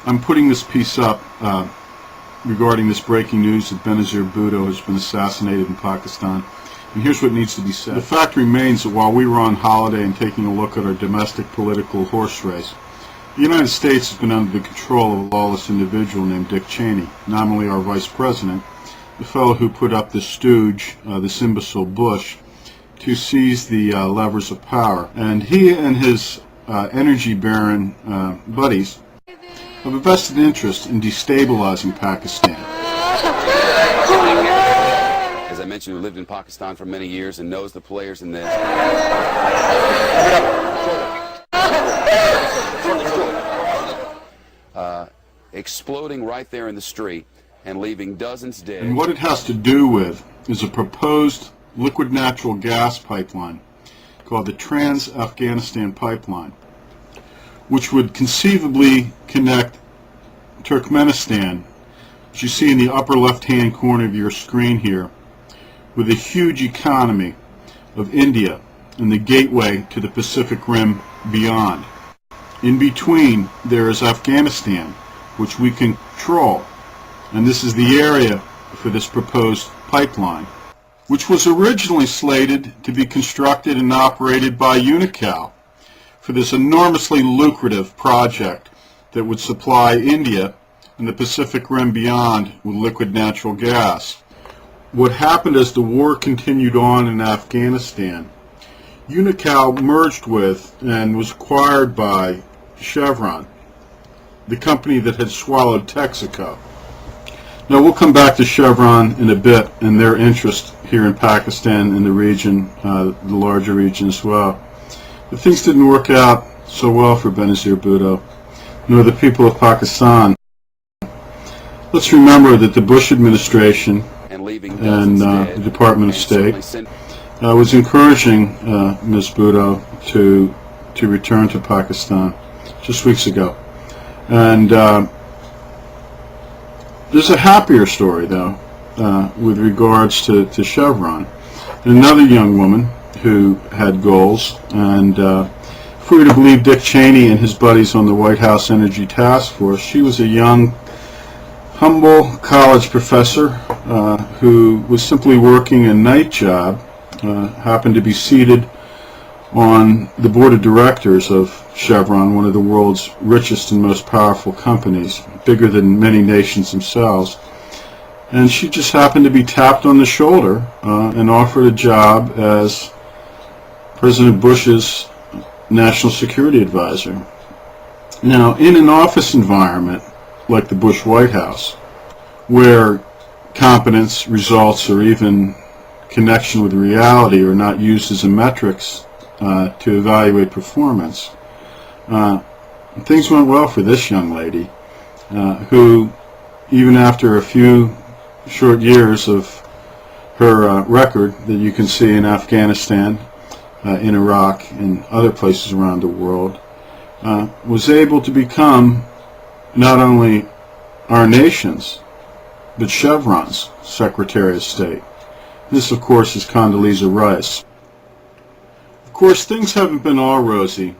I'm putting this piece up regarding this breaking news that Benazir Bhutto has been assassinated in Pakistan. And here's what needs to be said. The fact remains that while we were on holiday and taking a look at our domestic political horse race, the United States has been under the control of a lawless individual named Dick Cheney, nominally our vice president, the fellow who put up this stooge, this imbecile Bush, to seize the levers of power. And he and his energy baron buddies have a vested interest in destabilizing Pakistan. As I mentioned, who lived in Pakistan for many years and knows the players in this. Exploding right there in the street and leaving dozens dead. And what it has to do with is a proposed liquid natural gas pipeline called the Trans-Afghanistan Pipeline, which would conceivably connect Turkmenistan, which you see in the upper left-hand corner of your screen here, with a huge economy of India and the gateway to the Pacific Rim beyond. In between, there is Afghanistan, which we control, and this is the area for this proposed pipeline, which was originally slated to be constructed and operated by Unocal for this enormously lucrative project that would supply India and the Pacific Rim beyond with liquid natural gas. What happened as the war continued on in Afghanistan, Unocal merged with and was acquired by Chevron, the company that had swallowed Texaco. Now we'll come back to Chevron in a bit and their interest here in Pakistan and the region, the larger region as well. But things didn't work out so well for Benazir Bhutto, nor the people of Pakistan. Let's remember that the Bush administration and the Department of State was encouraging Ms. Bhutto to return to Pakistan just weeks ago. And there's a happier story, though, with regards to Chevron. Another young woman who had goals, and if we were to believe Dick Cheney and his buddies on the White House Energy Task Force, she was a young, humble college professor who was simply working a night job, happened to be seated on the board of directors of Chevron, one of the world's richest and most powerful companies, bigger than many nations themselves. And she just happened to be tapped on the shoulder and offered a job as President Bush's national security advisor. Now, in an office environment like the Bush White House, where competence, results, or even connection with reality are not used as a metrics to evaluate performance, things went well for this young lady, who, even after a few short years of her record that you can see in Afghanistan, in Iraq, and other places around the world, was able to become not only our nation's, but Chevron's Secretary of State. This, of course, is Condoleezza Rice. Of course, things haven't been all rosy.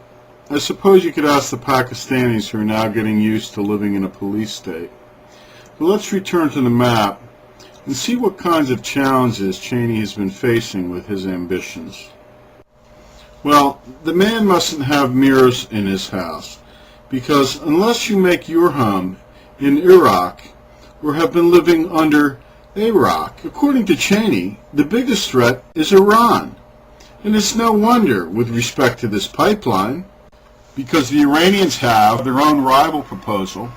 I suppose you could ask the Pakistanis, who are now getting used to living in a police state. But let's return to the map and see what kinds of challenges Cheney has been facing with his ambitions. Well, the man mustn't have mirrors in his house, because unless you make your home in Iraq or have been living under Iraq, according to Cheney, the biggest threat is Iran. And it's no wonder with respect to this pipeline, because the Iranians have their own rival proposal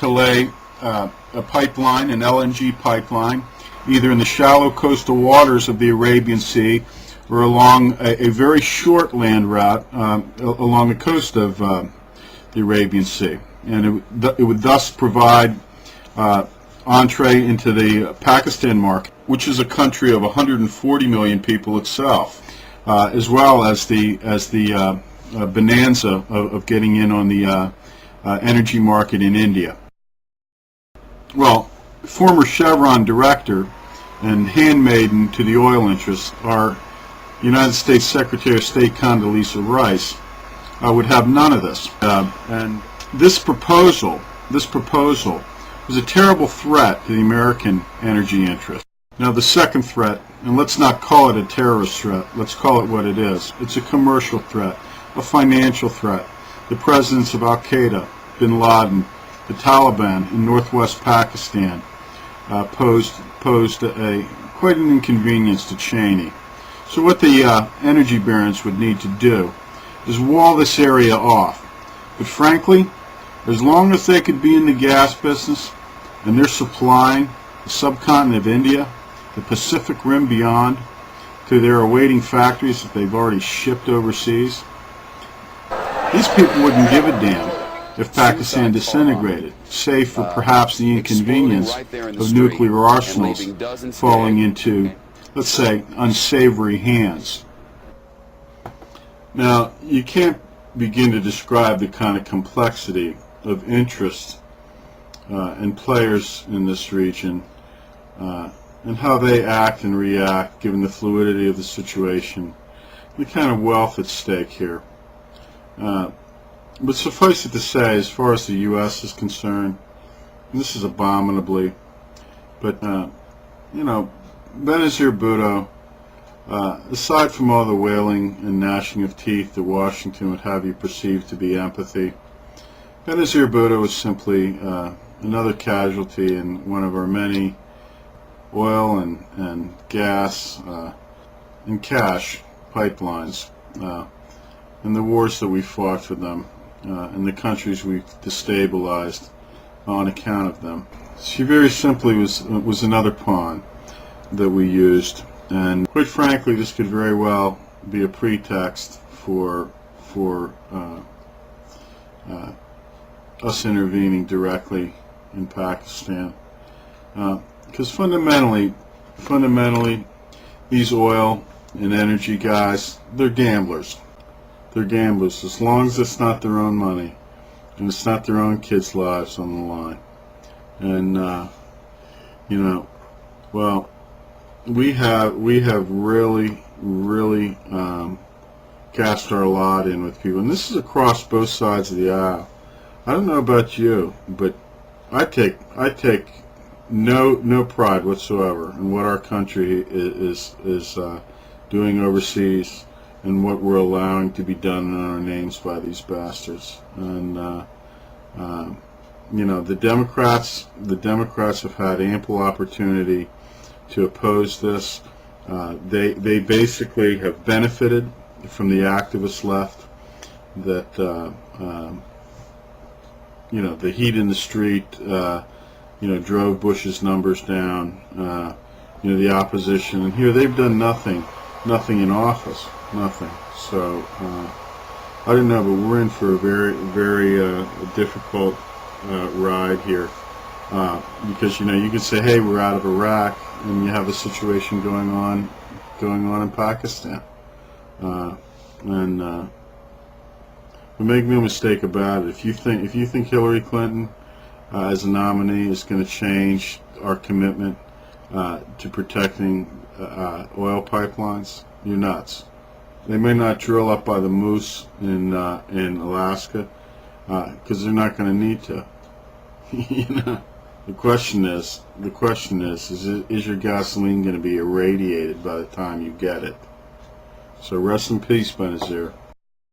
to lay a pipeline, an LNG pipeline, either in the shallow coastal waters of the Arabian Sea or along a very short land route along the coast of the Arabian Sea. And it would thus provide entree into the Pakistan market, which is a country of 140 million people itself, as well as the bonanza of getting in on the energy market in India. Well, former Chevron director and handmaiden to the oil interests, our United States Secretary of State Condoleezza Rice, would have none of this. And this proposal this proposal was a terrible threat to the American energy interest. Now the second threat, and let's not call it a terrorist threat, let's call it what it is. It's a commercial threat, a financial threat. The presidents of Al-Qaeda, bin Laden, the Taliban in northwest Pakistan posed quite an inconvenience to Cheney. So what the energy barons would need to do is wall this area off. But frankly, as long as they could be in the gas business and they're supplying the subcontinent of India, the Pacific Rim beyond, to their awaiting factories that they've already shipped overseas, these people wouldn't give a damn if Pakistan disintegrated, save for perhaps the inconvenience of nuclear arsenals falling into, let's say, unsavory hands. Now, you can't begin to describe the kind of complexity of interest and players in this region and how they act and react given the fluidity of the situation, the kind of wealth at stake here. But suffice it to say, as far as the U.S. is concerned, and this is abominably, but Benazir Bhutto, aside from all the wailing and gnashing of teeth that Washington would have you perceive to be empathy, Benazir Bhutto is simply another casualty in one of our many oil and gas and cash pipelines and the wars that we fought for them and the countries we've destabilized on account of them. She very simply was another pawn that we used, and quite frankly this could very well be a pretext for us intervening directly in Pakistan, because fundamentally these oil and energy guys, they're gamblers. They're gamblers as long as it's not their own money and it's not their own kids' lives on the line. And well, we have really cast our lot in with people, and this is across both sides of the aisle. I don't know about you, but I take no pride whatsoever in what our country is doing overseas and what we're allowing to be done in our names by these bastards. And the Democrats have had ample opportunity to oppose this. They basically have benefited from the activist left that the heat in the street drove Bush's numbers down. The opposition, and here they've done nothing in office, nothing. So I don't know, but we're in for a very difficult ride here, because you could say, hey, we're out of Iraq, and you have a situation going on in Pakistan, but make no mistake about it. If you think Hillary Clinton as a nominee is going to change our commitment to protecting oil pipelines, you're nuts. They may not drill up by the moose in Alaska because they're not going to need to. The question is, is your gasoline going to be irradiated by the time you get it? So rest in peace, Benazir.